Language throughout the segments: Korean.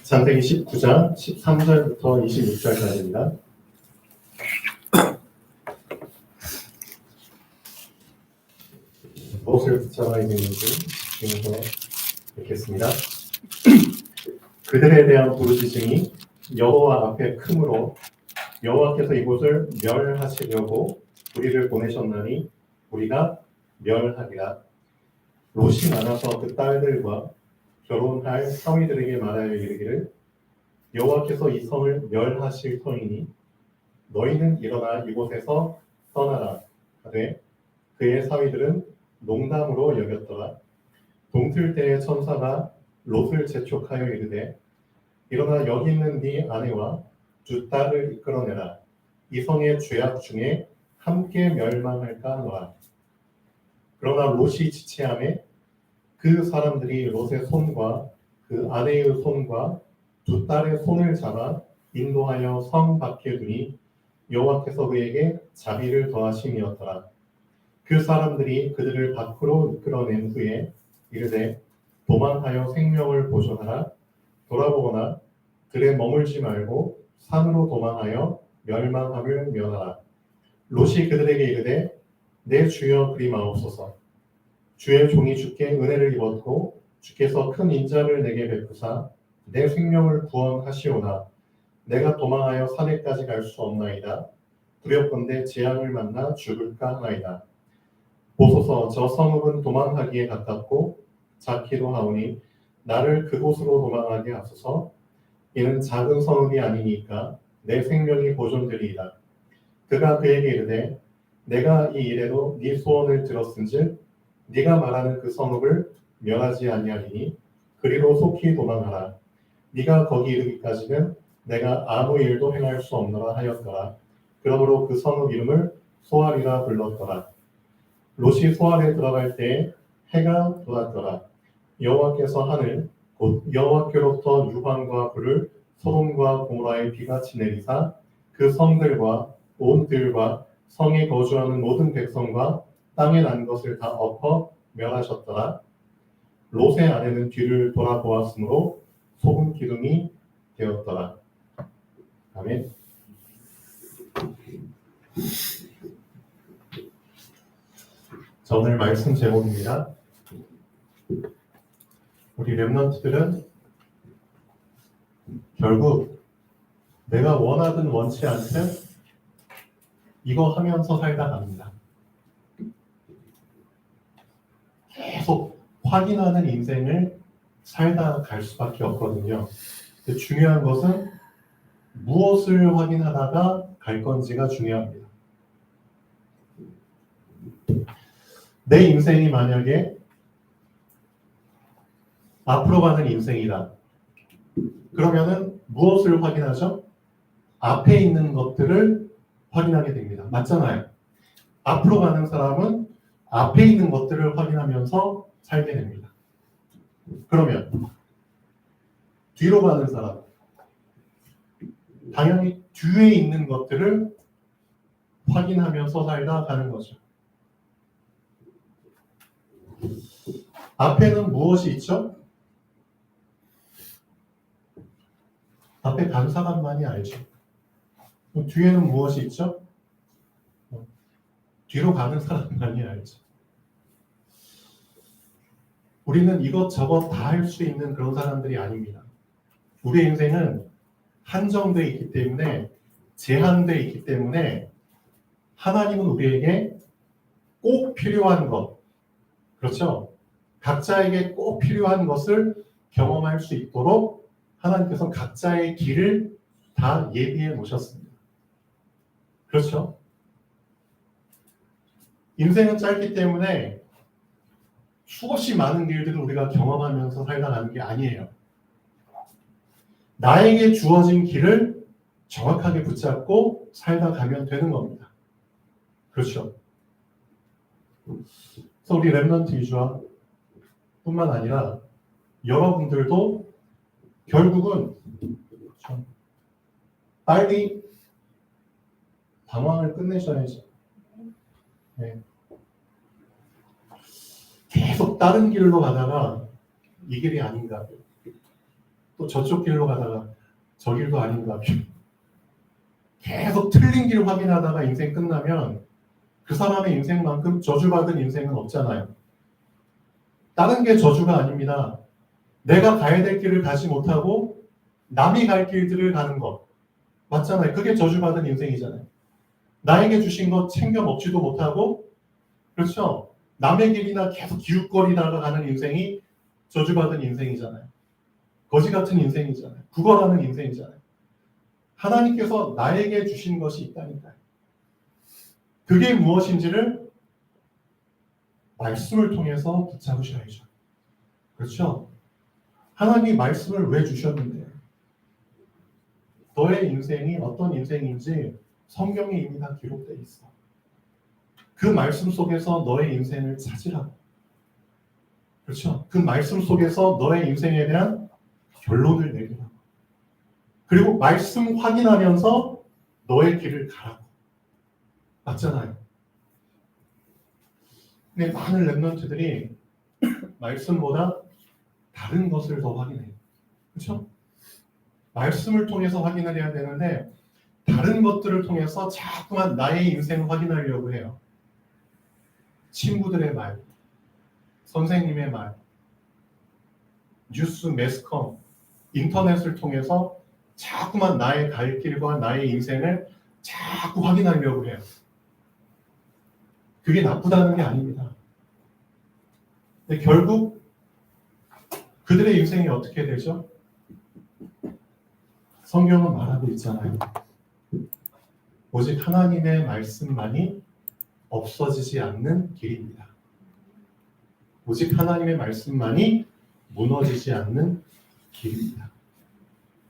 창세기 19장 13절부터 26절까지입니다. 무엇을 붙잡아야 되는지 집중해서 읽겠습니다. 그들에 대한 부르짖음이 여호와 앞에 크므로 여호와께서 이곳을 멸하시려고 우리를 보내셨나니 우리가 멸하리라. 롯이 많아서 그 딸들과 결혼할 사위들에게 말하여 이르기를 여호와께서 이 성을 멸하실 터이니 너희는 일어나 이곳에서 떠나라 하되 그의 사위들은 농담으로 여겼더라. 동틀 때의 천사가 롯을 재촉하여 이르되 일어나 여기 있는 네 아내와 두 딸을 이끌어내라. 이 성의 죄악 중에 함께 멸망할까 하노라. 그러나 롯이 지체하매 그 사람들이 롯의 손과 그 아내의 손과 두 딸의 손을 잡아 인도하여 성 밖에 두니 여호와께서 그에게 자비를 더하심이었더라. 그 사람들이 그들을 밖으로 이끌어낸 후에 이르되 도망하여 생명을 보존하라. 돌아보거나 들에 머물지 말고 산으로 도망하여 멸망함을 면하라. 롯이 그들에게 이르되 내 주여 그리마옵소서. 주의 종이 주께 은혜를 입었고 주께서 큰 인자를 내게 베푸사 내 생명을 구원하시오나 내가 도망하여 산에까지 갈 수 없나이다. 두렵건대 재앙을 만나 죽을까 하나이다. 보소서 저 성읍은 도망하기에 가깝고 작기도 하오니 나를 그곳으로 도망하게 하소서. 이는 작은 성읍이 아니니까 내 생명이 보존되리이다. 그가 그에게 이르되 내가 이 일에도 네 소원을 들었은즉 네가 말하는 그 성읍을 멸하지 아니하리니 그리로 속히 도망하라. 네가 거기 이르기까지는 내가 아무 일도 행할 수 없노라 하였더라. 그러므로 그 성읍 이름을 소알이라 불렀더라. 롯이 소알에 들어갈 때에 해가 돋았더라. 여호와께서 하늘 곧 여호와께로부터 유황과 불을 소돔과 고모라에 비같이 내리사 그 성들과 온 들과 성에 거주하는 모든 백성과 땅에 난 것을 다 엎어 멸하셨더라. 롯의 아내는 뒤를 돌아보았으므로 소금 기둥이 되었더라. 아멘. 자, 오늘 말씀 제목입니다. 우리 렘넌트들은 결국 내가 원하든 원치 않든 이거 하면서 살다 갑니다. 계속 확인하는 인생을 살다 갈 수밖에 없거든요. 근데 중요한 것은 무엇을 확인하다가 갈 건지가 중요합니다. 내 인생이 만약에 앞으로 가는 인생이다. 그러면은 무엇을 확인하죠? 앞에 있는 것들을 확인하게 됩니다. 맞잖아요. 앞으로 가는 사람은 앞에 있는 것들을 확인하면서 살게 됩니다. 그러면 뒤로 가는 사람, 당연히 뒤에 있는 것들을 확인하면서 살다 가는 거죠. 앞에는 무엇이 있죠? 앞에 간 사람만이 알죠. 뒤에는 무엇이 있죠? 뒤로 가는 사람만이 알죠. 우리는 이것저것 다 할 수 있는 그런 사람들이 아닙니다. 우리의 인생은 한정되어 있기 때문에, 제한되어 있기 때문에 하나님은 우리에게 꼭 필요한 것, 그렇죠? 각자에게 꼭 필요한 것을 경험할 수 있도록 하나님께서 각자의 길을 다 예비해 놓으셨습니다. 그렇죠? 인생은 짧기 때문에 수없이 많은 길들을 우리가 경험하면서 살다 가는 게 아니에요. 나에게 주어진 길을 정확하게 붙잡고 살다 가면 되는 겁니다. 그렇죠? 그래서 우리 렘넌트 이주와 뿐만 아니라 여러분들도 결국은 빨리 방황을 끝내셔야죠. 네. 계속 다른 길로 가다가 이 길이 아닌가, 또 저쪽 길로 가다가 저 길도 아닌가, 계속 틀린 길 확인하다가 인생 끝나면 그 사람의 인생만큼 저주받은 인생은 없잖아요. 다른 게 저주가 아닙니다. 내가 가야 될 길을 가지 못하고 남이 갈 길들을 가는 것, 맞잖아요. 그게 저주받은 인생이잖아요. 나에게 주신 것 챙겨 먹지도 못하고, 그렇죠? 남의 길이나 계속 기웃거리다가 가는 인생이 저주받은 인생이잖아요. 거지 같은 인생이잖아요. 구걸하는 인생이잖아요. 하나님께서 나에게 주신 것이 있다니까요. 그게 무엇인지를 말씀을 통해서 붙잡으셔야죠. 그렇죠? 하나님이 말씀을 왜 주셨는데요? 너의 인생이 어떤 인생인지 성경에 이미 다 기록되어 있어. 그 말씀 속에서 너의 인생을 찾으라고. 그렇죠? 그 말씀 속에서 너의 인생에 대한 결론을 내리라고. 그리고 말씀 확인하면서 너의 길을 가라고. 맞잖아요. 근데 많은 렘넌트들이 말씀보다 다른 것을 더 확인해요. 그렇죠? 말씀을 통해서 확인을 해야 되는데 다른 것들을 통해서 자꾸만 나의 인생을 확인하려고 해요. 친구들의 말, 선생님의 말, 뉴스, 매스컴, 인터넷을 통해서 자꾸만 나의 갈 길과 나의 인생을 자꾸 확인하려고 해요. 그게 나쁘다는 게 아닙니다. 근데 결국 그들의 인생이 어떻게 되죠? 성경은 말하고 있잖아요. 오직 하나님의 말씀만이 없어지지 않는 길입니다. 오직 하나님의 말씀만이 무너지지 않는 길입니다.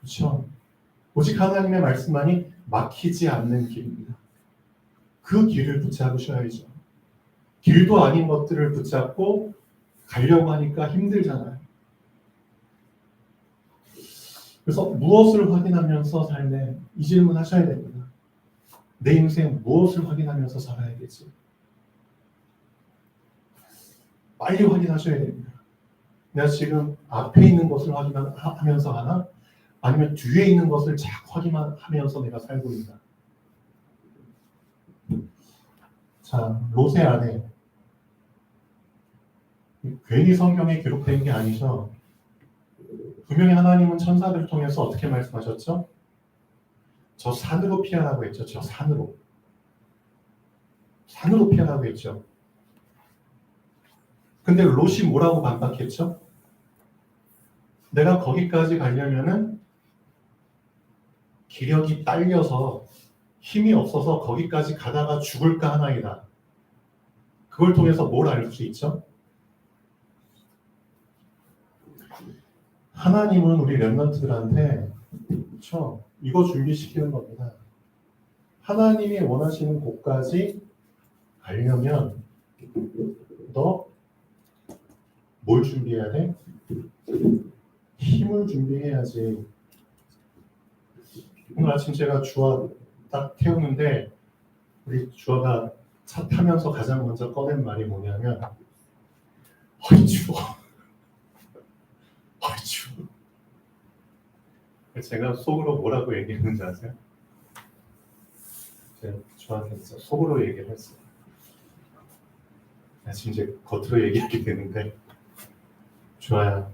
그렇죠? 오직 하나님의 말씀만이 막히지 않는 길입니다. 그 길을 붙잡으셔야죠. 길도 아닌 것들을 붙잡고 가려고 하니까 힘들잖아요. 그래서 무엇을 확인하면서 삶에 이 질문 하셔야 됩니다. 내 인생 무엇을 확인하면서 살아야 되지? 빨리 확인하셔야 됩니다. 내가 지금 앞에 있는 것을 확인하면서 하나? 아니면 뒤에 있는 것을 자꾸 확인하면서 내가 살고 있나? 자, 롯의 아내. 괜히 성경에 기록된 게 아니죠. 분명히 하나님은 천사들을 통해서 어떻게 말씀하셨죠? 저 산으로 피하라고 했죠. 저 산으로. 산으로 피하라고 했죠. 근데 롯이 뭐라고 반박했죠? 내가 거기까지 가려면은 기력이 딸려서 힘이 없어서 거기까지 가다가 죽을까 하나이다. 그걸 통해서 뭘 알 수 있죠? 하나님은 우리 렘넌트들한테 그렇죠? 이거 준비시키는 겁니다. 하나님이 원하시는 곳까지 가려면 너 뭘 준비해야 돼? 힘을 준비해야지. 오늘 아침 제가 주아 딱 태우는데 우리 주아가 차 타면서 가장 먼저 꺼낸 말이 뭐냐면 어이 추워. 어이 추워. 제가 속으로 뭐라고 얘기했는지 아세요? 제가 주아한테 진짜 속으로 얘기를 했어요. 지금 이제 겉으로 얘기하게 되는데 주아야,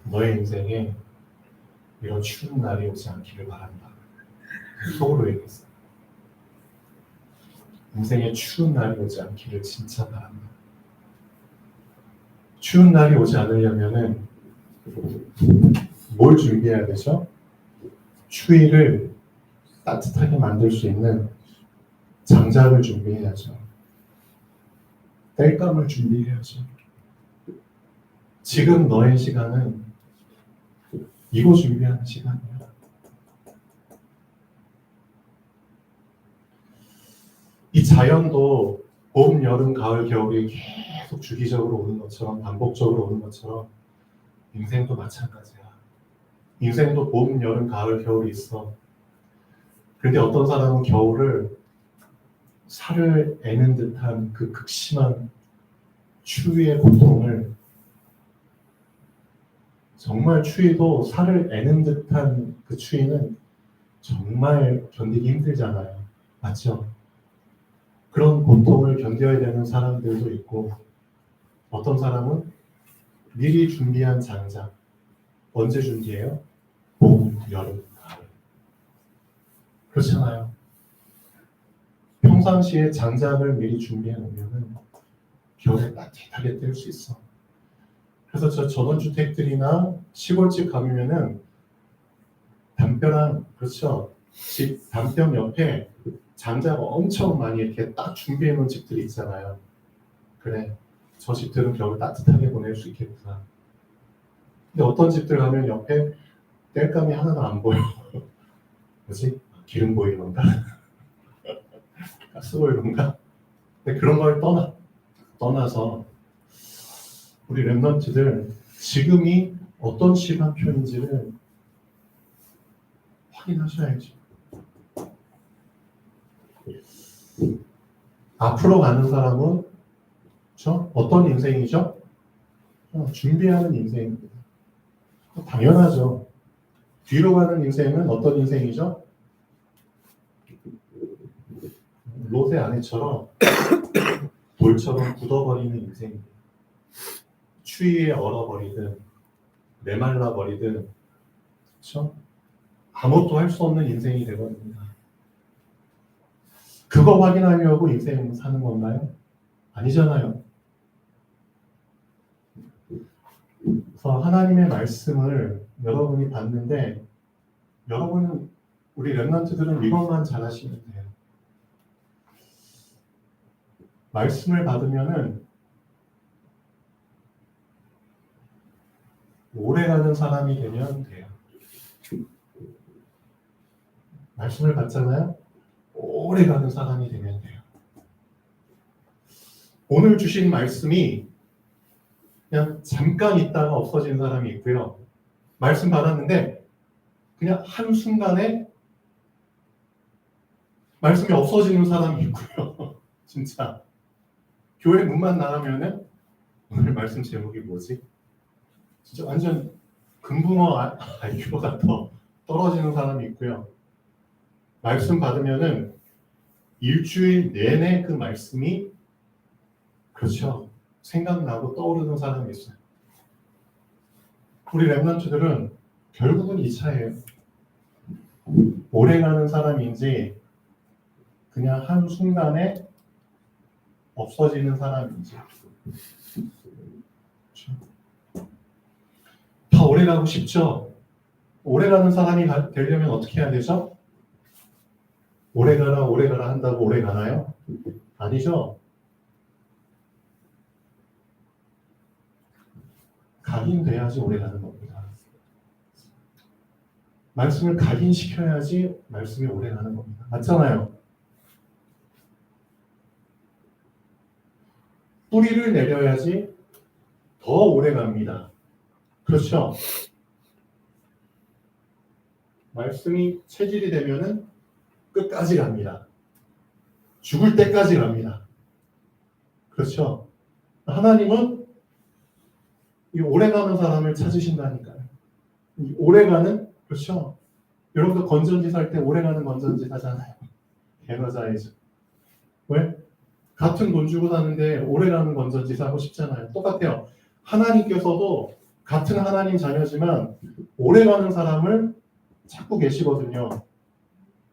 너의 인생에 이런 추운 날이 오지 않기를 바란다. 속으로 얘기했어요. 인생에 추운 날이 오지 않기를 진짜 바란다. 추운 날이 오지 않으려면은 뭘 준비해야 되죠? 추위를 따뜻하게 만들 수 있는 장작을 준비해야죠. 땔감을 준비해야죠. 지금 너의 시간은 이거 준비하는 시간이야. 이 자연도 봄, 여름, 가을, 겨울이 계속 주기적으로 오는 것처럼 반복적으로 오는 것처럼 인생도 마찬가지야. 인생도 봄, 여름, 가을, 겨울이 있어. 그런데 어떤 사람은 겨울을 살을 애는 듯한 그 극심한 추위의 고통을, 정말 추위도 살을 애는 듯한 그 추위는 정말 견디기 힘들잖아요. 맞죠? 그런 고통을 견뎌야 되는 사람들도 있고, 어떤 사람은 미리 준비한 장작. 언제 준비해요? 봄, 여름, 가을. 그렇잖아요. 평상시에 장작을 미리 준비해 놓으면 겨울에 따뜻하게 뗄 수 있어. 그래서 저 전원주택들이나 시골집 가면은 담벼락, 그렇죠? 집 담벼 옆에 장작 엄청 많이 이렇게 딱 준비해 놓은 집들이 있잖아요. 그래, 저 집들은 겨울 따뜻하게 보낼 수 있겠구나. 근데 어떤 집들 가면 옆에 땔감이 하나도 안 보여. 뭐지? 기름 보이는가? 가스 보이는가? 근데 그런 걸 떠나서 우리 랩런트들 지금이 어떤 시간표인지를 확인하셔야지. 앞으로 가는 사람은 어떤 인생이죠? 준비하는 인생입니다. 당연하죠. 뒤로 가는 인생은 어떤 인생이죠? 롯의 아내처럼 돌처럼 굳어버리는 인생입니다. 추위에 얼어버리든 메말라버리든, 그렇죠? 아무것도 할 수 없는 인생이 되거든요. 그거 확인하려고 인생 사는 건가요? 아니잖아요. 그래서 하나님의 말씀을 여러분이 봤는데, 여러분은, 우리 랩런트들은 이것만 잘하시면 돼요. 말씀을 받으면은 오래가는 사람이 되면 돼요. 말씀을 받잖아요. 오래가는 사람이 되면 돼요. 오늘 주신 말씀이 그냥 잠깐 있다가 없어진 사람이 있고요. 말씀 받았는데 그냥 한순간에 말씀이 없어지는 사람이 있고요. 진짜 교회 문만 나가면은 오늘 말씀 제목이 뭐지? 진짜 완전 금붕어 IQ가 더 떨어지는 사람이 있고요. 말씀 받으면은 일주일 내내 그 말씀이, 그렇죠, 생각나고 떠오르는 사람이 있어요. 우리 랩런트들은 결국은 이 차예요. 오래가는 사람인지 그냥 한순간에 없어지는 사람인지. 그렇죠? 다 오래가고 싶죠? 오래가는 사람이 되려면 어떻게 해야 되죠? 오래가라 한다고 오래가나요? 아니죠. 각인돼야지 오래가는 겁니다. 말씀을 각인시켜야지 말씀이 오래가는 겁니다. 맞잖아요. 뿌리를 내려야지 더 오래갑니다. 그렇죠? 말씀이 체질이 되면은 끝까지 갑니다. 죽을 때까지 갑니다. 그렇죠? 하나님은 이 오래가는 사람을 찾으신다니까요. 이 오래가는, 그렇죠? 여러분도 건전지 살 때 오래가는 건전지 사잖아요. 에너자이즈. 왜? 같은 돈 주고 사는데 오래가는 건전지 사고 싶잖아요. 똑같아요. 하나님께서도 같은 하나님 자녀지만 오래가는 사람을 찾고 계시거든요.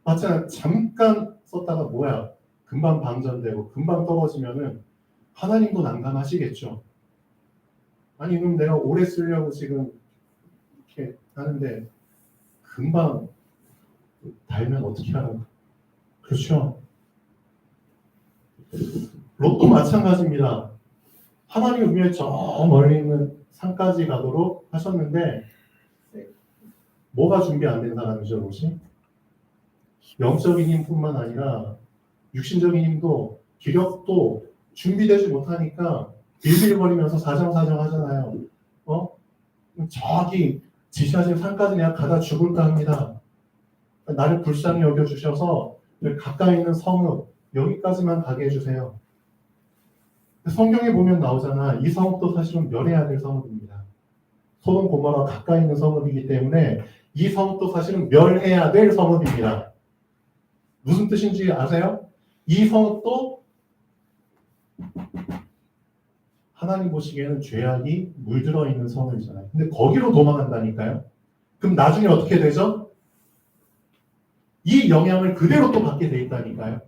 맞잖아요. 잠깐 썼다가 뭐야, 금방 방전되고 금방 떨어지면은 하나님도 난감하시겠죠. 아니 그럼 내가 오래 쓰려고 지금 이렇게 하는데 금방 달면 어떻게 하라고. 그렇죠. 롯도 마찬가지입니다. 하나님이 분명히 저 멀리 있는 산까지 가도록 하셨는데 뭐가 준비 안 된 사람이죠, 롯이? 영적인 힘뿐만 아니라 육신적인 힘도, 기력도 준비되지 못하니까 빌빌거리면서 사정사정 하잖아요. 저기 지시하신 산까지 내가 가다 죽을까 합니다. 나를 불쌍히 여겨주셔서 가까이 있는 성읍 여기까지만 가게 해주세요. 성경에 보면 나오잖아. 이 성읍도 사실은 멸해야 될 성읍입니다. 소돔 고모라 가까이 있는 성읍이기 때문에 이 성읍도 사실은 멸해야 될 성읍입니다. 무슨 뜻인지 아세요? 이 성읍도 하나님 보시기에는 죄악이 물들어 있는 성읍이잖아요. 근데 거기로 도망한다니까요. 그럼 나중에 어떻게 되죠? 이 영향을 그대로 또 받게 돼 있다니까요.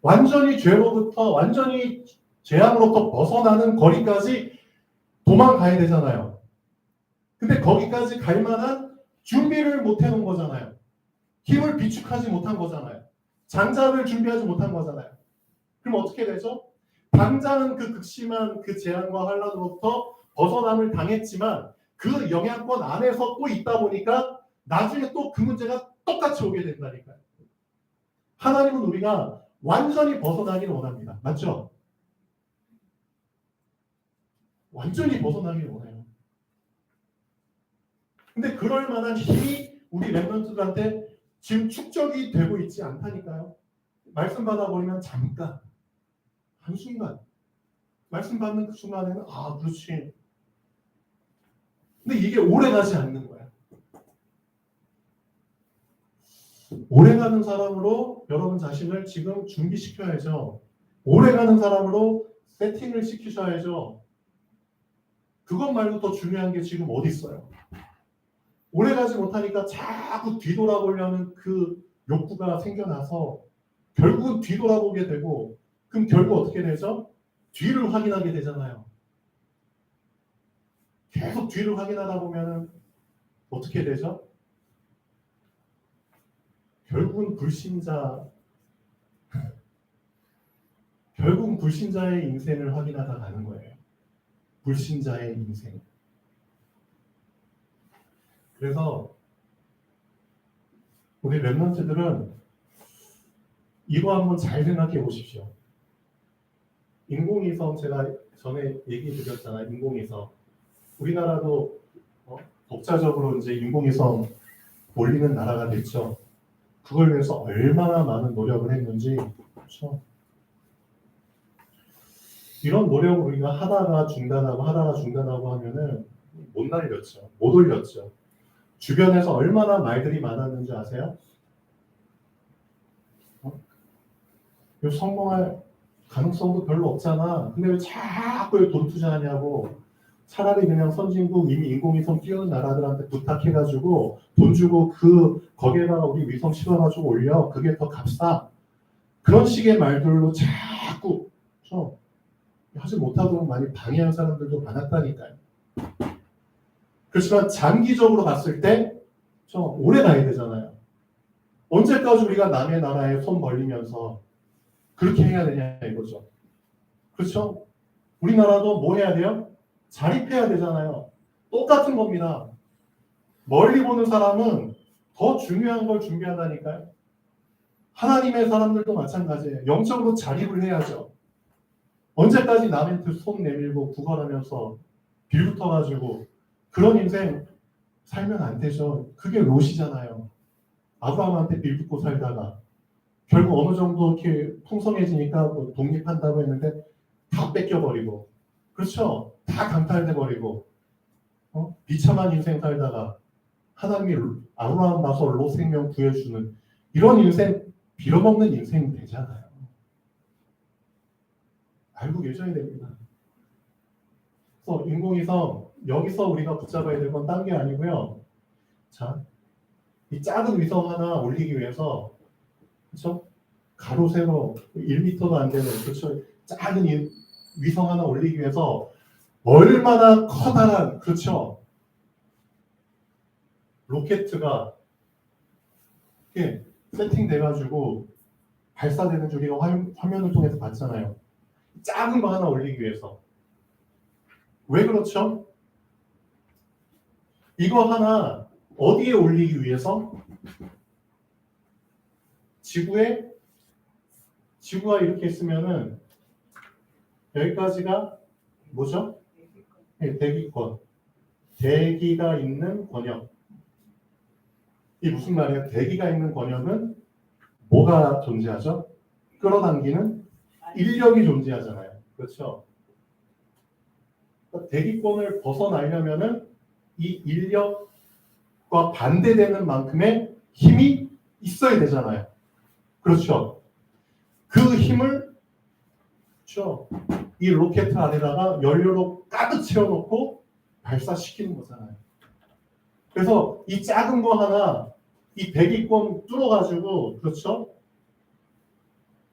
완전히 죄로부터, 완전히 죄악으로부터 벗어나는 거리까지 도망가야 되잖아요. 근데 거기까지 갈 만한 준비를 못 해놓은 거잖아요. 힘을 비축하지 못한 거잖아요. 장작을 준비하지 못한 거잖아요. 그럼 어떻게 되죠? 당장은 그 극심한 그 재앙과 환란으로부터 벗어남을 당했지만 그 영향권 안에서 또 있다 보니까 나중에 또 그 문제가 똑같이 오게 된다니까요. 하나님은 우리가 완전히 벗어나기를 원합니다. 맞죠? 완전히 벗어나기를 원해요. 근데 그럴 만한 힘이 우리 렘넌트들한테 지금 축적이 되고 있지 않다니까요. 말씀 받아버리면 잠깐, 한순간, 말씀 받는 그 순간에는 그렇지. 근데 이게 오래가지 않는 거야. 오래가는 사람으로 여러분 자신을 지금 준비시켜야죠. 오래가는 사람으로 세팅을 시키셔야죠. 그것 말고 더 중요한 게 지금 어디 있어요? 오래가지 못하니까 자꾸 뒤돌아보려는 그 욕구가 생겨나서 결국은 뒤돌아보게 되고, 그럼 결국 어떻게 되죠? 뒤를 확인하게 되잖아요. 계속 뒤를 확인하다 보면 어떻게 되죠? 결국은 불신자의 인생을 확인하다 가는 거예요. 불신자의 인생. 그래서 우리 렘넌트들은 이거 한번 잘 생각해 보십시오. 인공위성 제가 전에 얘기 드렸잖아요. 인공위성. 우리나라도 독자적으로 이제 인공위성 올리는 나라가 됐죠. 그걸 위해서 얼마나 많은 노력을 했는지. 그렇죠? 이런 노력을 우리가 하다가 중단하고 하면은 못 날렸죠. 못 올렸죠. 주변에서 얼마나 말들이 많았는지 아세요? 성공할 가능성도 별로 없잖아. 근데 왜 자꾸 돈 투자하냐고. 차라리 그냥 선진국 이미 인공위성 띄우는 나라들한테 부탁해가지고 돈 주고 거기에다가 우리 위성 실어가지고 올려. 그게 더 값싸. 그런 식의 말들로 자꾸 하지 못하고 많이 방해한 사람들도 많았다니까요. 그렇지만 장기적으로 봤을 때 오래 가야 되잖아요. 언제까지 우리가 남의 나라에 손 벌리면서 그렇게 해야 되냐 이거죠. 그렇죠? 우리나라도 뭐 해야 돼요? 자립해야 되잖아요. 똑같은 겁니다. 멀리 보는 사람은 더 중요한 걸 준비한다니까요. 하나님의 사람들도 마찬가지예요. 영적으로 자립을 해야죠. 언제까지 남한테 손 내밀고 구걸하면서 빌붙어가지고 그런 인생 살면 안 되죠. 그게 롯이잖아요. 아브라함한테 빌붙고 살다가 결국 어느 정도 이렇게 풍성해지니까 뭐 독립한다고 했는데 다 뺏겨버리고, 그렇죠? 다 강탈돼버리고, 비참한 인생 살다가 하나님이 아브라함 봐서 롯 생명 구해주는 이런 인생, 빌어먹는 인생 되잖아요. 알고 계셔야 됩니다. 그래서 인공위성 여기서 우리가 붙잡아야 될 건 딴 게 아니고요. 자, 이 작은 위성 하나 올리기 위해서, 그렇죠? 가로 세로 1m도 안 되는, 그렇죠? 작은 위성 하나 올리기 위해서 얼마나 커다란, 그렇죠? 로켓가 이렇게 세팅돼가지고 발사되는 줄 우리가 화면을 통해서 봤잖아요. 작은 거 하나 올리기 위해서. 왜 그렇죠? 이거 하나 어디에 올리기 위해서? 지구가 이렇게 있으면은 여기까지가 뭐죠? 네, 대기권. 대기가 있는 권역. 이 무슨 말이에요? 대기가 있는 권역은 뭐가 존재하죠? 끌어당기는 인력이 존재하잖아요. 그렇죠? 그러니까 대기권을 벗어나려면은 이 인력과 반대되는 만큼의 힘이 있어야 되잖아요. 그렇죠? 그 힘을 그렇죠? 이 로켓 안에다가 연료로 가득 채워놓고 발사시키는 거잖아요. 그래서 이 작은 거 하나, 이 대기권 뚫어가지고, 그렇죠?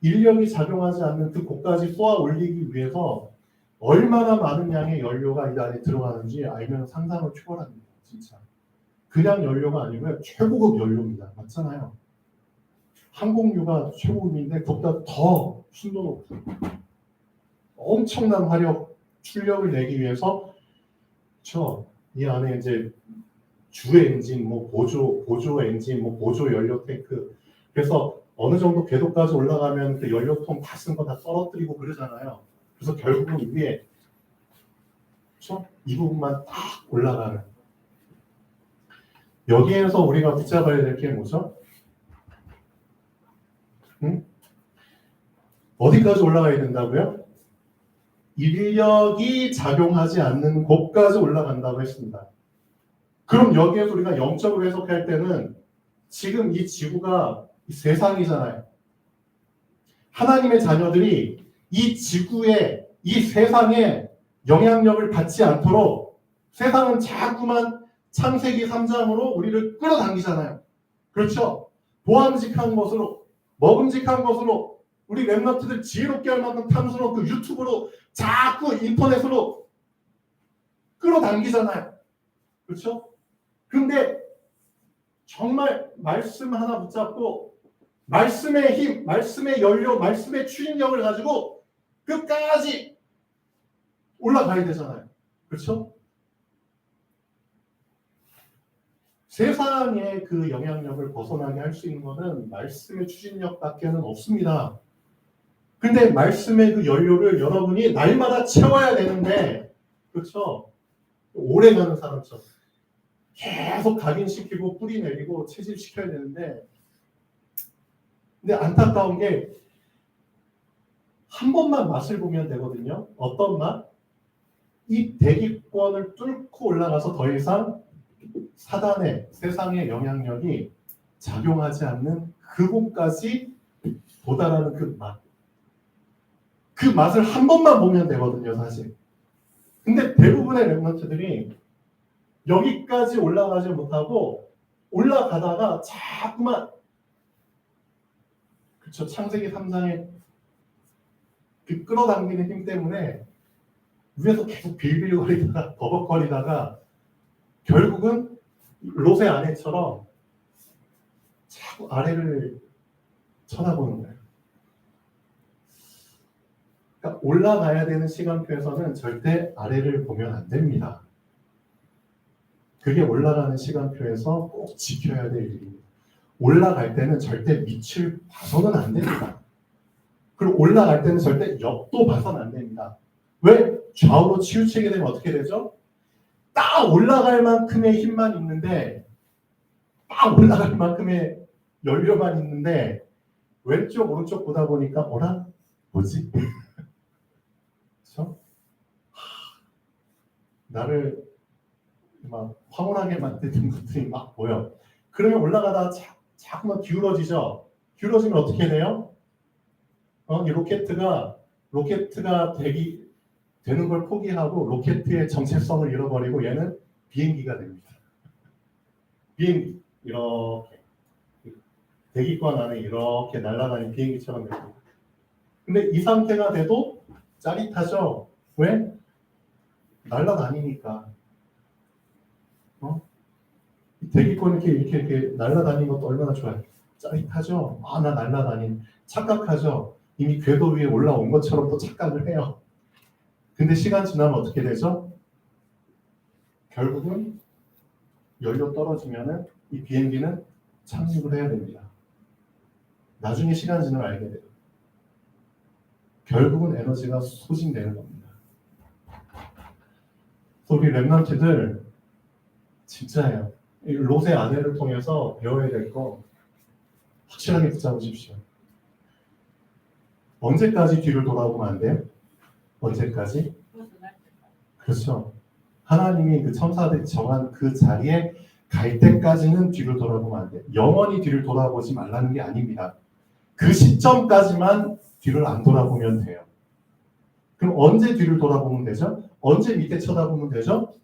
인력이 작용하지 않는 그 곳까지 쏘아 올리기 위해서 얼마나 많은 양의 연료가 이 안에 들어가는지 알면 상상을 초월합니다. 진짜. 그냥 연료가 아니고요. 최고급 연료입니다. 맞잖아요. 항공유가 최고급인데 그것보다 더 순도 높은 엄청난 화력, 출력을 내기 위해서 이 안에 이제 주 엔진, 뭐 보조 엔진, 뭐 보조 연료 탱크. 그래서 어느 정도 궤도까지 올라가면 그 연료통 다 쓴 거 다 떨어뜨리고 그러잖아요. 그래서 결국은 위에 이 부분만 딱 올라가는. 여기에서 우리가 붙잡아야 될 게 뭐죠? 어디까지 올라가야 된다고요? 인력이 작용하지 않는 곳까지 올라간다고 했습니다. 그럼 여기에서 우리가 영적으로 해석할 때는 지금 이 지구가 세상이잖아요. 하나님의 자녀들이 이 지구에, 이 세상에 영향력을 받지 않도록 세상은 자꾸만 창세기 3장으로 우리를 끌어당기잖아요. 그렇죠? 보암직한 것으로, 먹음직한 것으로 우리 랩런트들 지혜롭게 할 만큼 탐스러운 그 유튜브로 자꾸 인터넷으로 끌어당기잖아요. 그렇죠? 근데 정말 말씀 하나 붙잡고 말씀의 힘, 말씀의 연료, 말씀의 추진력을 가지고 끝까지 올라가야 되잖아요. 그렇죠? 세상의 그 영향력을 벗어나게 할 수 있는 것은 말씀의 추진력밖에는 없습니다. 근데 말씀의 그 연료를 여러분이 날마다 채워야 되는데, 그렇죠? 오래 가는 사람처럼 계속 각인시키고 뿌리 내리고 채집시켜야 되는데, 근데 안타까운 게 한 번만 맛을 보면 되거든요. 어떤 맛? 이 대기권을 뚫고 올라가서 더 이상 사단의 세상의 영향력이 작용하지 않는 그곳까지 도달하는 그 맛. 그 맛을 한 번만 보면 되거든요, 사실. 근데 대부분의 랩런트들이 여기까지 올라가지 못하고 올라가다가 자꾸만 그쵸, 창세기 3장의 그 끌어당기는 힘 때문에 위에서 계속 빌빌거리다가 버벅거리다가 결국은 롯의 아내처럼 자꾸 아래를 쳐다보는 거예요. 그러니까 올라가야 되는 시간표에서는 절대 아래를 보면 안 됩니다. 그게 올라가는 시간표에서 꼭 지켜야 될 일입니다. 올라갈 때는 절대 밑을 봐서는 안 됩니다. 그리고 올라갈 때는 절대 옆도 봐서는 안 됩니다. 왜? 좌우로 치우치게 되면 어떻게 되죠? 딱 올라갈 만큼의 힘만 있는데, 딱 올라갈 만큼의 연료만 있는데, 왼쪽 오른쪽 보다 보니까 어라? 뭐지? 그렇죠? 나를 막 황홀하게 만드는 것들이 막 보여. 그러면 올라가다가 자꾸만 기울어지죠. 기울어지면 어떻게 돼요? 이 로켓트가 되는 걸 포기하고 로켓의 정체성을 잃어버리고 얘는 비행기가 됩니다. 비행기 이렇게 대기권 안에 이렇게 날아다니는 비행기처럼 됩니다. 근데 이 상태가 돼도 짜릿하죠. 왜? 날아다니니까. 대기권 이렇게 날아다니는 것도 얼마나 좋아요. 짜릿하죠. 나 날아다닌 착각하죠. 이미 궤도 위에 올라온 것처럼 또 착각을 해요. 근데 시간 지나면 어떻게 되죠? 결국은 연료 떨어지면은 이 비행기는 착륙을 해야 됩니다. 나중에 시간 지나면 알게 돼요. 결국은 에너지가 소진되는 겁니다. 우리 랩런트들 진짜예요. 이 롯의 아내를 통해서 배워야 될 거 확실하게 붙잡으십시오. 언제까지 뒤를 돌아보면 안 돼요? 언제까지? 그렇죠. 하나님이 그 천사들이 정한 그 자리에 갈 때까지는 뒤를 돌아보면 안 돼요. 영원히 뒤를 돌아보지 말라는 게 아닙니다. 그 시점까지만 뒤를 안 돌아보면 돼요. 그럼 언제 뒤를 돌아보면 되죠? 언제 밑에 쳐다보면 되죠?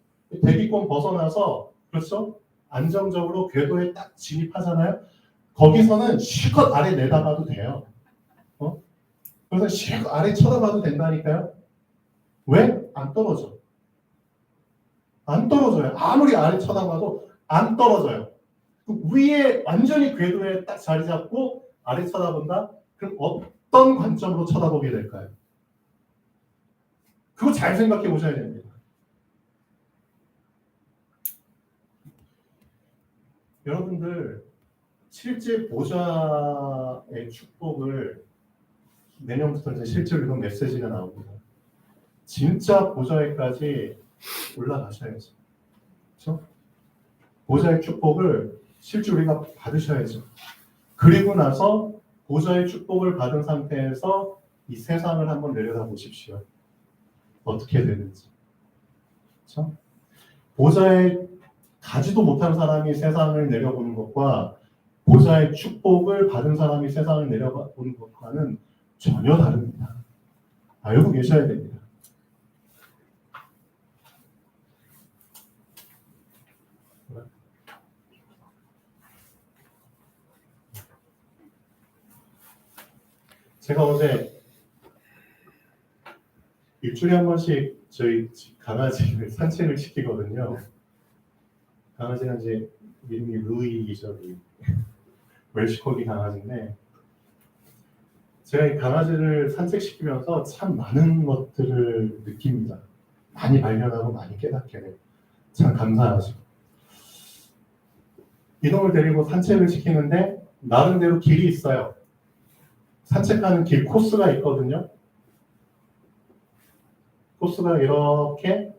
대기권 벗어나서 그렇죠? 안정적으로 궤도에 딱 진입하잖아요. 거기서는 실컷 아래 내다봐도 돼요. 그래서 실컷 아래 쳐다봐도 된다니까요. 왜? 안 떨어져. 안 떨어져요. 아무리 아래 쳐다봐도 안 떨어져요. 위에 완전히 궤도에 딱 자리 잡고 아래 쳐다본다? 그럼 어떤 관점으로 쳐다보게 될까요? 그거 잘 생각해 보셔야 됩니다. 여러분들 실제 보좌의 축복을 내년부터 이제 실제로 이런 메시지가 나옵니다. 진짜 보좌에까지 올라가셔야죠. 그렇죠? 보좌의 축복을 실제 우리가 받으셔야죠. 그리고 나서 보좌의 축복을 받은 상태에서 이 세상을 한번 내려다 보십시오. 어떻게 되는지. 그렇죠? 보좌에 가지도 못한 사람이 세상을 내려보는 것과 보좌의 축복을 받은 사람이 세상을 내려보는 것과는 전혀 다릅니다. 알고 계셔야 됩니다. 제가 어제 일주일에 한 번씩 저희 강아지를 산책을 시키거든요. 강아지가 이제 이름이 루이죠. 웰시코기 강아지인데 제가 이 강아지를 산책시키면서 참 많은 것들을 느낍니다. 많이 발견하고 많이 깨닫게 돼요. 참 감사하죠. 이놈을 데리고 산책을 시키는데 나름대로 길이 있어요. 산책하는 길 코스가 있거든요. 코스가 이렇게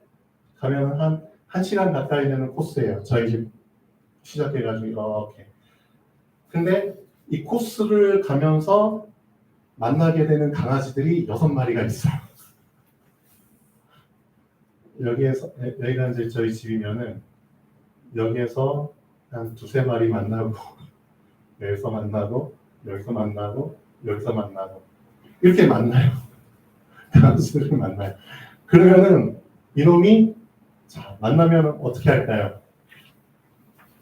가면 한 시간 가까이 되는 코스예요. 저희 집 시작해가지고 이렇게. 근데 이 코스를 가면서 만나게 되는 강아지들이 6마리가 있어요. 여기가 이제 저희 집이면은 여기에서 한 2-3마리 만나고 여기서 만나고 여기서 만나고 여기서 만나고 이렇게 만나요. 강아지들을 만나요. 그러면은 이놈이 자 만나면 어떻게 할까요?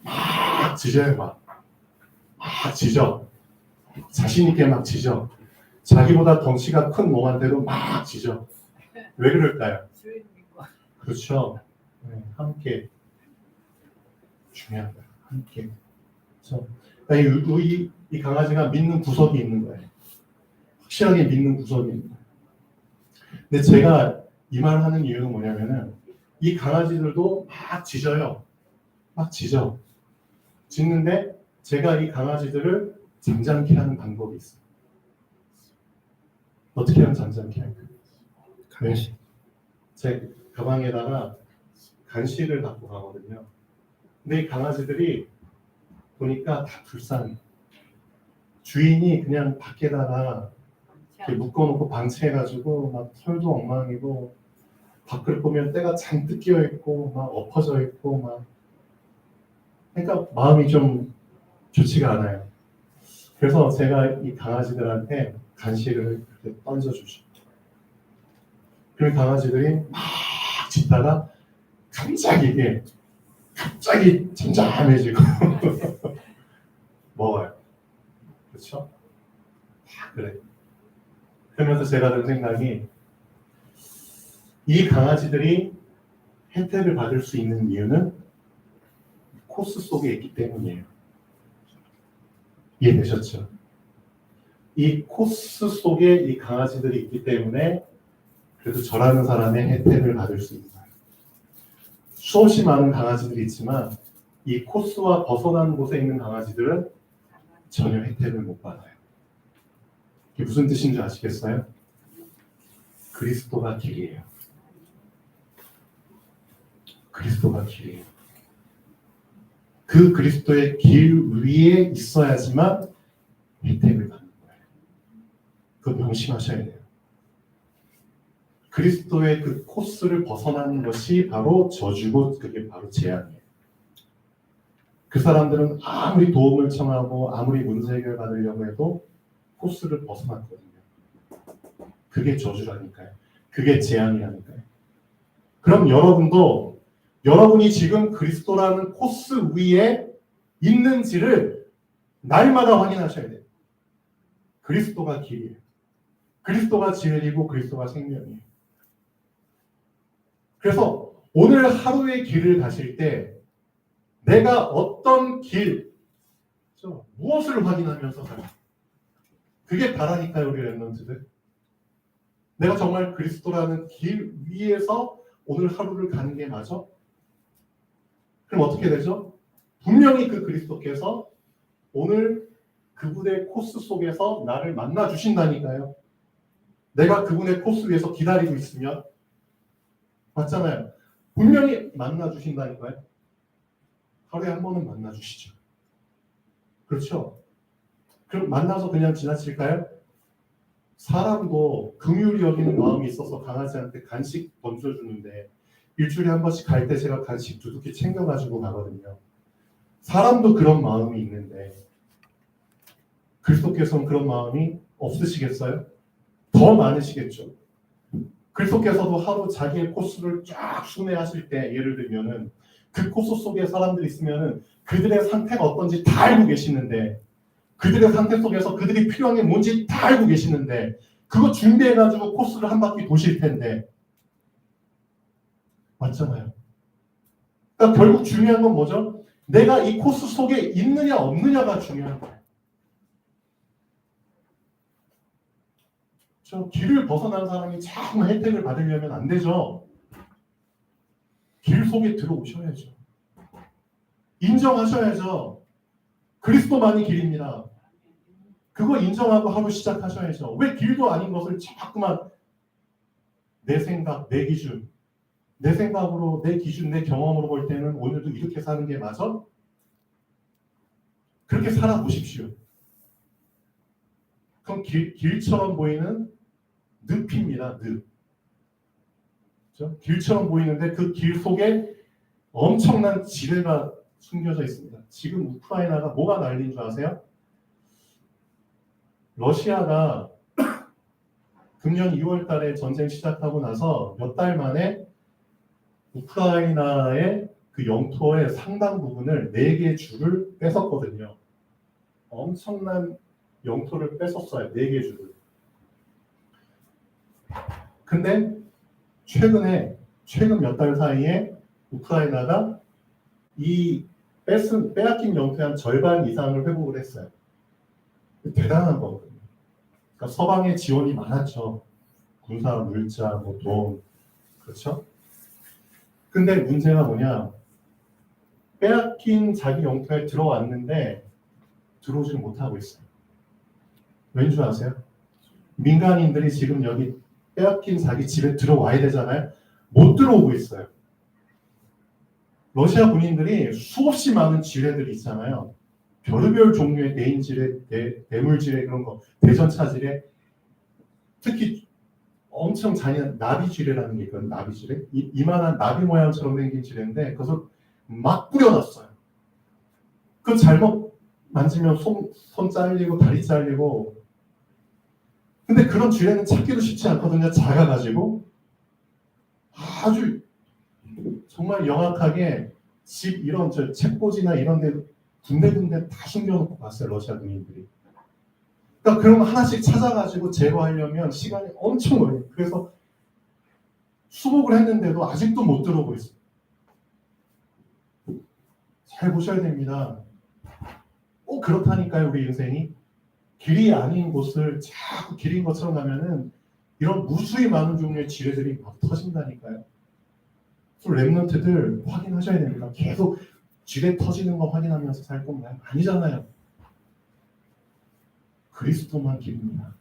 막 짖어요. 막 짖어. 자신 있게 막 짖어. 자기보다 덩치가 큰 놈한테도 막 짖어. 왜 그럴까요? 그렇죠. 네, 함께 중요한 거예요. 함께. 그렇죠. 이 강아지가 믿는 구석이 있는 거예요. 확실하게 믿는 구석이 있는 거예요. 근데 제가 이 말을 하는 이유는 뭐냐면은 이 강아지들도 막 짖어요. 막 짖어. 짖는데 제가 이 강아지들을 잠잠케 하는 방법이 있어요. 어떻게 하면 잠잠케 할까요? 간식. 제 가방에다가 간식을 갖고 가거든요. 근데 이 강아지들이 보니까 다 불쌍해. 주인이 그냥 밖에다가 이렇게 묶어놓고 방치해가지고 막 털도 엉망이고 밖을 보면 때가 잔뜩 끼어있고 막 엎어져 있고 막 그러니까 마음이 좀 좋지가 않아요. 그래서 제가 이 강아지들한테 간식을 이렇게 던져주죠. 그럼 강아지들이 막 짖다가 갑자기 잠잠해지고 먹어요. 그렇죠? 그래. 그러면서 제가 든 생각이 이 강아지들이 혜택을 받을 수 있는 이유는 코스 속에 있기 때문이에요. 이해되셨죠? 이 코스 속에 이 강아지들이 있기 때문에 그래도 저라는 사람의 혜택을 받을 수 있는 거예요. 수없이 많은 강아지들이 있지만 이 코스와 벗어난 곳에 있는 강아지들은 전혀 혜택을 못 받아요. 이게 무슨 뜻인지 아시겠어요? 그리스도가 길이에요. 그리스도가 길이에요. 그 그리스도의 길 위에 있어야지만 혜택을 받는 거예요. 그거 명심하셔야 돼요. 그리스도의 그 코스를 벗어나는 것이 바로 저주고 그게 바로 재앙이에요. 그 사람들은 아무리 도움을 청하고 아무리 문제 해결 받으려고 해도 코스를 벗어났거든요. 그게 저주라니까요. 그게 재앙이라니까요. 그럼 여러분도 여러분이 지금 그리스도라는 코스 위에 있는지를 날마다 확인하셔야 돼요. 그리스도가 길이에요. 그리스도가 진리고 그리스도가 생명이에요. 그래서 오늘 하루의 길을 가실 때 내가 어떤 길, 무엇을 확인하면서 살까? 그게 바라니까요, 우리 랩런트들. 내가 정말 그리스도라는 길 위에서 오늘 하루를 가는 게 맞아? 그럼 어떻게 되죠? 분명히 그 그리스도께서 오늘 그분의 코스 속에서 나를 만나 주신다니까요. 내가 그분의 코스 위에서 기다리고 있으면 맞잖아요. 분명히 만나 주신다니까요. 하루에 한 번은 만나 주시죠. 그렇죠? 그럼 만나서 그냥 지나칠까요? 사람도 긍휼히 여기는 마음이 있어서 강아지한테 간식 던져주는데 일주일에 한 번씩 갈 때 제가 간식 두둑히 챙겨가지고 가거든요. 사람도 그런 마음이 있는데 그리스도께서는 그런 마음이 없으시겠어요? 더 많으시겠죠. 그리스도께서도 하루 자기의 코스를 쫙 순회하실 때 예를 들면은 그 코스 속에 사람들이 있으면은 그들의 상태가 어떤지 다 알고 계시는데 그들의 상태 속에서 그들이 필요한 게 뭔지 다 알고 계시는데 그거 준비해가지고 코스를 한 바퀴 도실 텐데 맞잖아요. 그러니까 결국 중요한 건 뭐죠? 내가 이 코스 속에 있느냐 없느냐가 중요한 거예요. 저 길을 벗어난 사람이 자꾸 혜택을 받으려면 안 되죠. 길 속에 들어오셔야죠. 인정하셔야죠. 그리스도만이 길입니다. 그거 인정하고 하루 시작하셔야죠. 왜 길도 아닌 것을 자꾸만 내 생각, 내 기준, 내 생각으로, 내 기준, 내 경험으로 볼 때는 오늘도 이렇게 사는 게 맞아? 그렇게 살아보십시오. 그럼 길처럼 보이는 늪입니다. 늪. 그렇죠? 길처럼 보이는데 그 길 속에 엄청난 지뢰가 숨겨져 있습니다. 지금 우크라이나가 뭐가 난리인 줄 아세요? 러시아가 금년 2월 달에 전쟁 시작하고 나서 몇 달 만에 우크라이나의 그 영토의 상당 부분을 4개 주를 뺏었거든요. 엄청난 영토를 뺏었어요. 4개 주를. 근데 최근 몇 달 사이에 우크라이나가 이 빼앗긴 영토의 한 절반 이상을 회복을 했어요. 대단한 거거든요. 그러니까 서방의 지원이 많았죠. 군사, 물자, 뭐 돈, 그렇죠? 근데 문제가 뭐냐? 빼앗긴 자기 영토에 들어왔는데 들어오지는 못하고 있어요. 왠 줄 아세요? 민간인들이 지금 여기 빼앗긴 자기 집에 들어와야 되잖아요. 못 들어오고 있어요. 러시아 군인들이 수없이 많은 지뢰들이 있잖아요. 별의별 종류의 대인지뢰, 대물지뢰 그런 거, 대전차 지뢰, 특히 엄청 잔인한 나비지뢰라는 게 있거든요. 나비지뢰. 이만한 나비 모양처럼 생긴 지뢰인데 그것을 막 뿌려놨어요. 그거 잘못 만지면 손 잘리고 다리 잘리고. 근데 그런 지뢰는 찾기도 쉽지 않거든요. 작아가지고. 아주 정말 영악하게 집 이런 책꽂이나 이런 데 군데군데 다 숨겨놓고 갔어요. 러시아 군인들이. 그러니까 그런 거 하나씩 찾아가지고 제거하려면 시간이 엄청 걸려요. 그래서 수복을 했는데도 아직도 못 들어오고 있어요. 잘 보셔야 됩니다. 꼭 그렇다니까요. 우리 인생이. 길이 아닌 곳을 자꾸 길인 것처럼 가면은 이런 무수히 많은 종류의 지뢰들이 막 터진다니까요. 랩런트들 확인하셔야 됩니다. 계속 지뢰 터지는 거 확인하면서 살 건가요? 아니잖아요. 그리스도만 길입니다.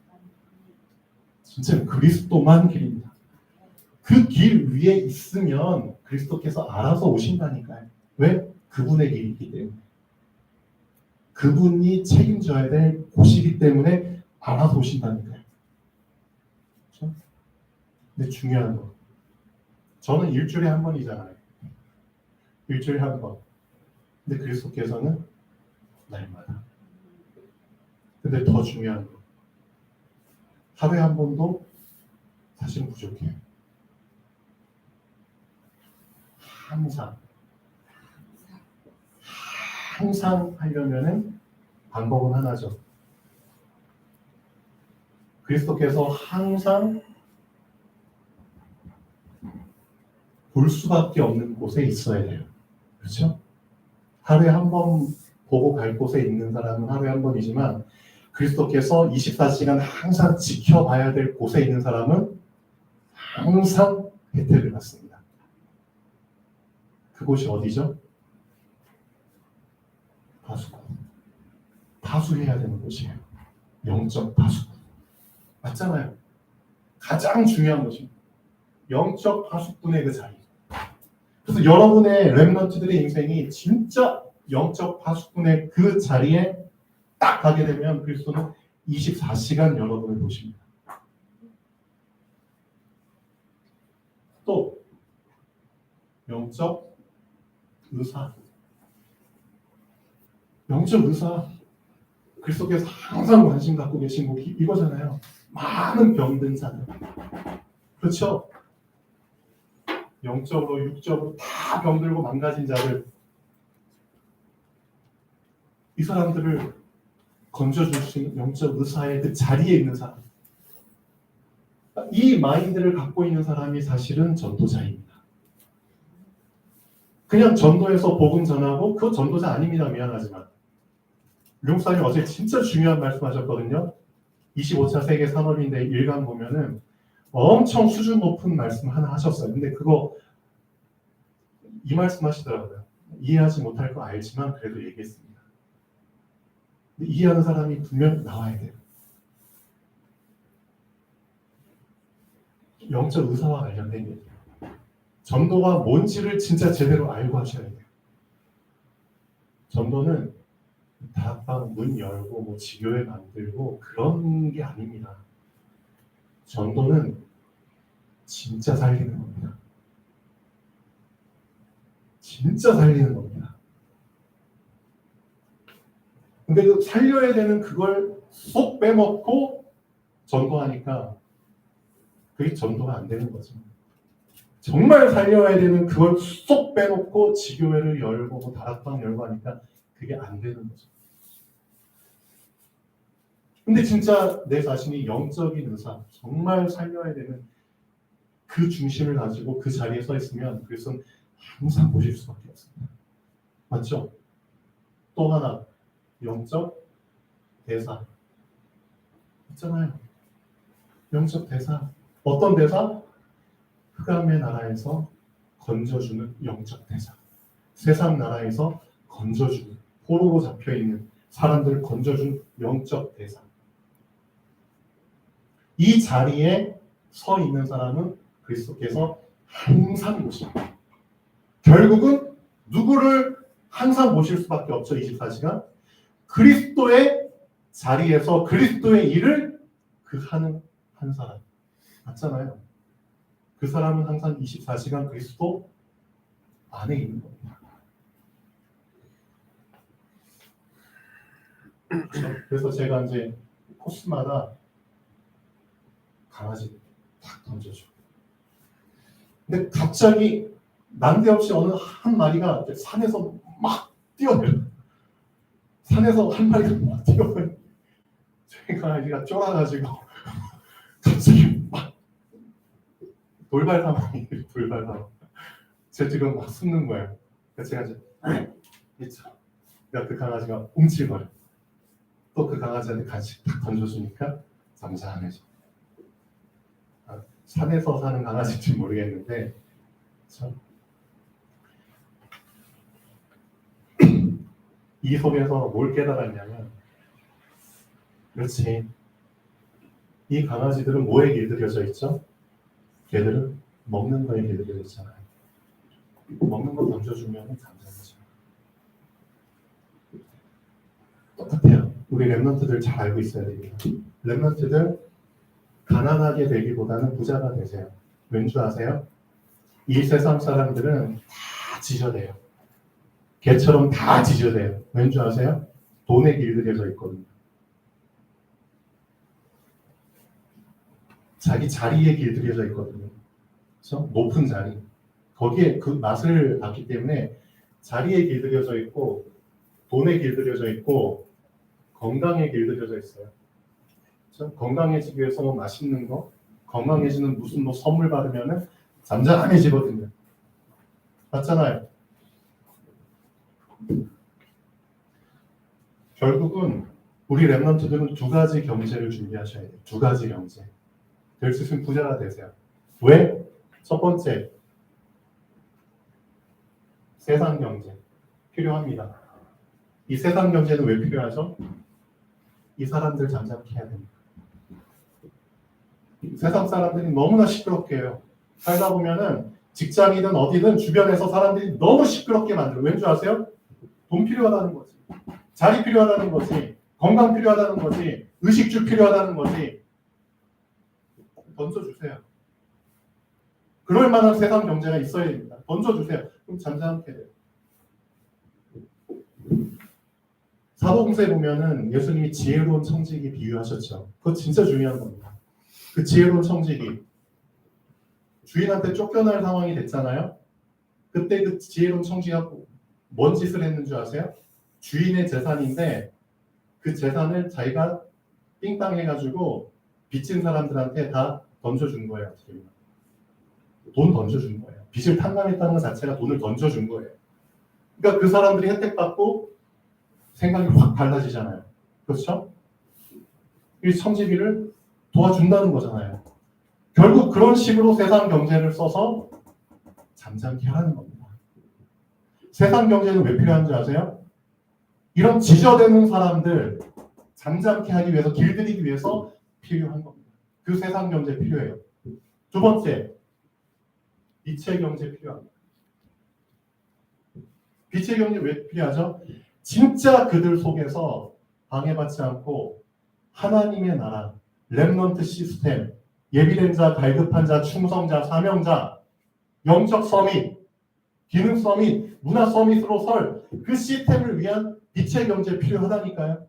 진짜 그리스도만 길입니다. 그 길 위에 있으면 그리스도께서 알아서 오신다니까요. 왜? 그분의 길이기 때문에. 그분이 책임져야 될 곳이기 때문에 알아서 오신다니까요. 그렇죠? 근데 중요한 거, 저는 일주일에 한 번이잖아요. 일주일에 한 번. 근데 그리스도께서는 날마다. 근데 더 중요한 거, 하루에 한 번도 사실은 부족해요. 항상 하려면은 방법은 하나죠. 그리스도께서 항상 볼 수밖에 없는 곳에 있어야 돼요. 그렇죠? 하루에 한 번 보고 갈 곳에 있는 사람은 하루에 한 번이지만 그리스도께서 24시간 항상 지켜봐야 될 곳에 있는 사람은 항상 혜택을 받습니다. 그곳이 어디죠? 파수꾼. 파수해야 되는 곳이에요. 영적 파수꾼. 맞잖아요. 가장 중요한 것입니다. 영적 파수꾼의 그 자리. 그래서 여러분의 렘넌트들의 인생이 진짜 영적 파수꾼의 그 자리에 딱 가게 되면 그리스도는 24시간 여러분을 보십니다. 또 영적 의사. 영적 의사. 그리스도께서 항상 관심 갖고 계신 곡이 이거잖아요. 많은 병든 자들. 그렇죠? 영적으로 육적으로 다 병들고 망가진 자들, 이 사람들을 건져줄 수 있는 영적 의사의 그 자리에 있는 사람, 이 마인드를 갖고 있는 사람이 사실은 전도자입니다. 그냥 전도해서 복음 전하고 그거 전도자 아닙니다. 미안하지만 룡사님 어제 진짜 중요한 말씀하셨거든요. 25차 세계 산업인대 1강 보면은 엄청 수준 높은 말씀 하나 하셨어요. 근데 그거 이 말씀 하시더라고요. 이해하지 못할 거 알지만 그래도 얘기했습니다. 근데 이해하는 사람이 분명 나와야 돼요. 영적 의사와 관련된 얘기예요. 전도가 뭔지를 진짜 제대로 알고 하셔야 돼요. 전도는 다락방 문 열고 뭐 지교회 만들고 그런 게 아닙니다. 전도는 진짜 살리는 겁니다. 진짜 살리는 겁니다. 근데 그 살려야 되는 그걸 쏙 빼먹고 전도하니까 그게 전도가 안 되는 거죠. 정말 살려야 되는 그걸 쏙 빼놓고 지교회를 열고 뭐 다락방 열고 하니까 그게 안 되는 거죠. 근데 진짜 내 자신이 영적인 의사, 정말 살려야 되는 그 중심을 가지고 그 자리에 서 있으면 그것은 항상 보실 수밖에 없습니다. 맞죠? 또 하나, 영적 대사 있잖아요. 영적 대사. 어떤 대사? 흑암의 나라에서 건져주는 영적 대사. 세상 나라에서 건져주는, 포로로 잡혀있는 사람들을 건져준 영적 대사. 이 자리에 서 있는 사람은 그리스도께서 항상 보십니다. 결국은 누구를 항상 보실 수밖에 없죠. 24시간. 그리스도의 자리에서 그리스도의 일을 그 하는 한 사람. 맞잖아요. 그 사람은 항상 24시간 그리스도 안에 있는 겁니다. 그래서 제가 이제 코스마다 강아지 탁 던져줘. 근데 갑자기 난데없이 어느 한 마리가 산에서 막 뛰어내려. 산에서 한 마리가 막 뛰어내려. 저희 강아지가 쫄아가지고 갑자기 막 돌발상황이 돌발상황. 제 지금 막 숨는 거예요. 그래서 제가 이제 있죠. 그러니까 그 강아지가 움찔거려. 또 그 강아지한테 같이 탁 던져주니까 잠잠해져. 산에서 사는 강아지인지 모르겠는데 참. 이 속에서 뭘 깨달았냐면 그렇지. 이 강아지들은 뭐에 길들여져 있죠? 걔들은 먹는 거에 길들여 있잖아요. 먹는 거 던져주면 잠잠해져요. 똑같아요. 우리 랩런트들 잘 알고 있어야 됩니다. 랩런트들 가난하게 되기보다는 부자가 되세요. 왠지 아세요? 이 세상 사람들은 다 지저대요. 개처럼 다 지저대요. 왠지 아세요? 돈에 길들여져 있거든요. 자기 자리에 길들여져 있거든요. 그렇죠? 높은 자리. 거기에 그 맛을 봤기 때문에 자리에 길들여져 있고 돈에 길들여져 있고 건강에 길들여져 있어요. 그렇죠? 건강해지기 위해서 뭐 맛있는 거, 건강해지는 무슨 뭐 선물 받으면은 잠잠해지거든요. 맞잖아요. 결국은 우리 랩런트들은 두 가지 경제를 준비하셔야 돼요. 두 가지 경제. 될 수 있으면 부자가 되세요. 왜? 첫 번째, 세상 경제 필요합니다. 이 세상 경제는 왜 필요하죠? 이 사람들 잠잠케 해야 됩니다. 세상 사람들이 너무나 시끄럽게 해요. 살다 보면은 직장이든 어디든 주변에서 사람들이 너무 시끄럽게 만들어요. 왠 줄 아세요? 돈 필요하다는 거지. 자리 필요하다는 거지. 건강 필요하다는 거지. 의식주 필요하다는 거지. 던져주세요. 그럴 만한 세상 경제가 있어야 됩니다. 던져주세요. 그럼 잠잠하게 돼요. 사도행전에 보면은 예수님이 지혜로운 청지기 비유하셨죠. 그거 진짜 중요한 겁니다. 그 지혜로운 청지기. 주인한테 쫓겨날 상황이 됐잖아요. 그때 그 지혜로운 청지기가 뭔 짓을 했는 줄 아세요? 주인의 재산인데 그 재산을 자기가 삥땅 해가지고 빚진 사람들한테 다 던져준 거예요. 돈 던져준 거예요. 빚을 탕감했다는 것 자체가 돈을 던져준 거예요. 그러니까 그 사람들이 혜택 받고 생각이 확 달라지잖아요. 그렇죠? 이 청지기를 도와준다는 거잖아요. 결국 그런 식으로 세상 경제를 써서 잠잠케 하라는 겁니다. 세상 경제는 왜 필요한지 아세요? 이런 지저대는 사람들 잠잠케 하기 위해서, 길들이기 위해서 필요한 겁니다. 그 세상 경제 필요해요. 두 번째, 빛의 경제 필요합니다. 빛의 경제 왜 필요하죠? 진짜 그들 속에서 방해받지 않고 하나님의 나라, 렘넌트 시스템, 예비된 자, 갈급한 자, 충성자, 사명자, 영적 서밋, 기능 서밋, 문화 서밋으로 설 그 시스템을 위한 빛의 경제 필요하다니까요.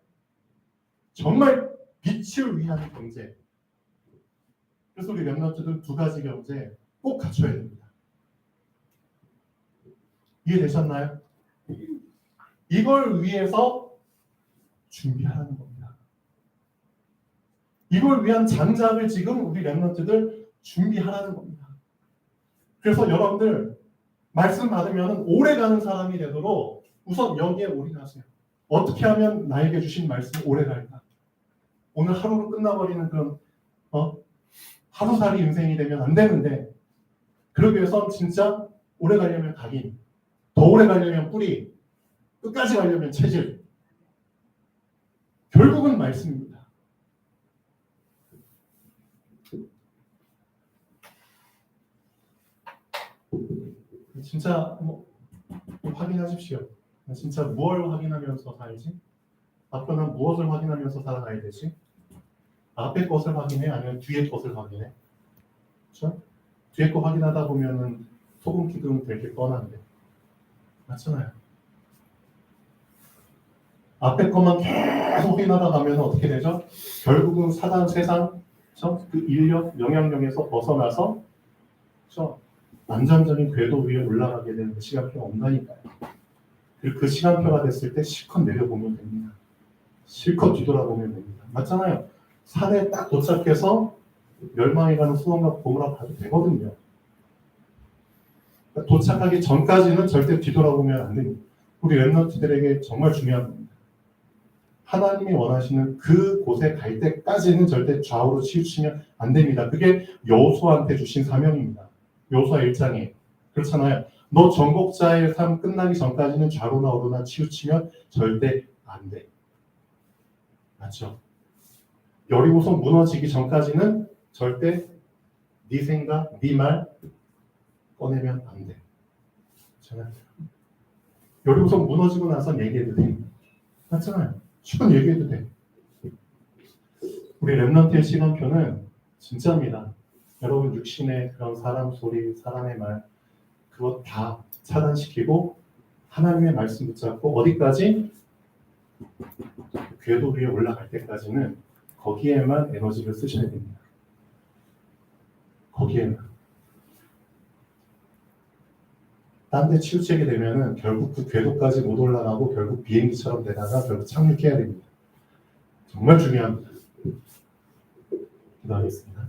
정말 빛을 위한 경제. 그래서 우리 렘넌트들 두 가지 경제 꼭 갖춰야 됩니다. 이해되셨나요? 이걸 위해서 준비하는 겁니다. 이걸 위한 장작을 지금 우리 렘넌트들 준비하라는 겁니다. 그래서 여러분들 말씀 받으면 오래가는 사람이 되도록 우선 여기에 올인하세요. 어떻게 하면 나에게 주신 말씀이 오래갈까? 오늘 하루로 끝나버리는 그런 하루살이 인생이 되면 안 되는데, 그러기 위해서 진짜 오래 가려면 각인, 더 오래 가려면 뿌리, 끝까지 가려면 체질. 결국은 말씀입니다. 진짜 확인하십시오. 진짜 무엇을 확인하면서 살지? 앞으로 난 무엇을 확인하면서 살아가야 되지? 앞에 것을 확인해? 아니면 뒤에 것을 확인해? 그렇죠? 뒤에 거 확인하다 보면은 소금 기둥 될 게 뻔한데, 맞잖아요. 앞에 것만 계속 확인하다 가면 어떻게 되죠? 결국은 사단, 세상, 그렇죠? 그 인력, 영향력에서 벗어나서, 그렇죠? 안정적인 궤도 위에 올라가게 되는 그 시간표가 온다니까요. 그리고 그 시간표가 됐을 때 실컷 내려보면 됩니다. 실컷 뒤돌아보면 됩니다. 맞잖아요. 산에 딱 도착해서 멸망해가는 소돔과 고모라 봐도 되거든요. 그러니까 도착하기 전까지는 절대 뒤돌아보면 안 됩니다. 우리 렘넌트들에게 정말 중요한 겁니다. 하나님이 원하시는 그 곳에 갈 때까지는 절대 좌우로 치우치면 안 됩니다. 그게 여호수아한테 주신 사명입니다. 여호수아 1장에 그렇잖아요. 너 정복자의 삶 끝나기 전까지는 좌로나 우로나 치우치면 절대 안 돼. 맞죠? 여리고성 무너지기 전까지는 절대 네 생각, 네 말, 꺼내면 안 돼. 그렇잖아요. 여리고성 무너지고 나서 얘기해도 돼. 맞잖아요. 충분히 얘기해도 돼. 우리 렘넌트의 시간표는 진짜입니다. 여러분 육신의 그런 사람 소리, 사람의 말 그거 다 차단시키고 하나님의 말씀 붙잡고 어디까지? 궤도 위에 올라갈 때까지는 거기에만 에너지를 쓰셔야 됩니다. 거기에만. 딴 데 치우치게 되면은 결국 그 궤도까지 못 올라가고 결국 비행기처럼 되다가 결국 착륙해야 됩니다. 정말 중요합니다. 기도하겠습니다.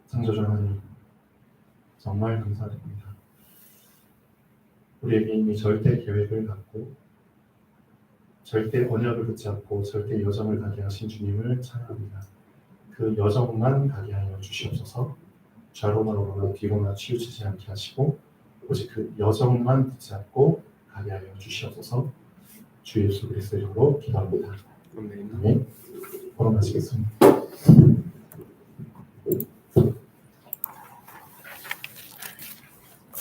창조주 하나님, 정말 감사드립니다. 우리에게 이미 절대 계획을 갖고 절대 언약을 붙잡고 절대 여정을 가게 하신 주님을 찬양합니다. 그 여정만 가게 하여 주시옵소서. 좌로나 우로나 뒤로나 치우치지 않게 하시고 오직 그 여정만 붙잡고 가게 하여 주시옵소서. 주 예수 그리스도로 기도합니다. 아멘. 걸어가시겠습니다.